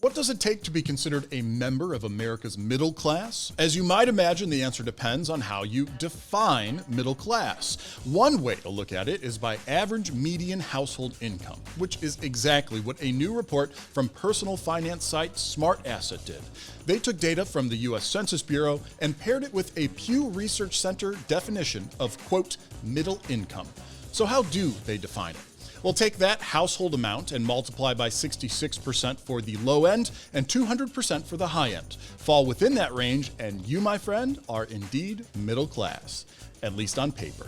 What does it take to be considered a member of America's middle class? As you might imagine, the answer depends on how you define middle class. One way to look at it is by average median household income, which is exactly what a new report from personal finance site SmartAsset did. They took data from the U.S. Census Bureau and paired it with a Pew Research Center definition of, quote, middle income. So how do they define it? Well, take that household amount and multiply by 66% for the low end and 200% for the high end. Fall within that range, and you, my friend, are indeed middle class, at least on paper.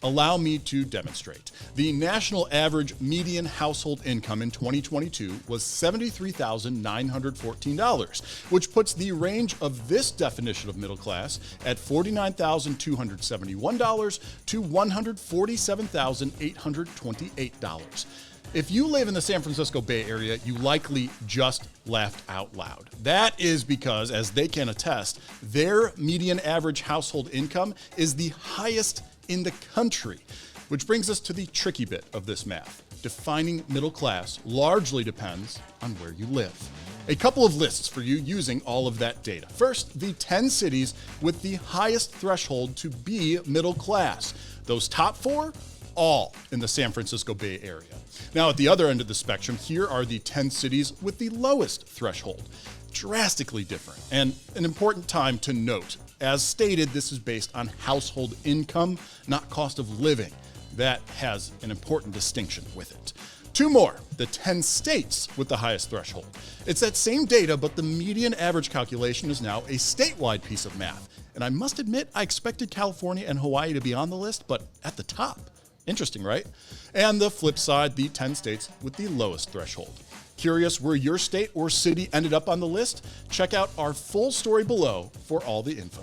Allow me to demonstrate. The national average median household income in 2022 was $73,914, which puts the range of this definition of middle class at $49,271 to $147,828. If you live in the San Francisco Bay Area, you likely just laughed out loud. That is because, as they can attest, their median average household income is the highest in the country, which brings us to the tricky bit of this math. Defining middle class largely depends on where you live. A couple of lists for you using all of that data. First, the 10 cities with the highest threshold to be middle class. Those top 4, all in the San Francisco Bay Area. Now, at the other end of the spectrum, here are the 10 cities with the lowest threshold. Drastically different, and an important time to note. As stated, this is based on household income, not cost of living. That has an important distinction with it. 2 more, the 10 states with the highest threshold. It's that same data, but the median average calculation is now a statewide piece of math. And I must admit, I expected California and Hawaii to be on the list, but at the top. Interesting, right? And the flip side, the 10 states with the lowest threshold. Curious where your state or city ended up on the list? Check out our full story below for all the info.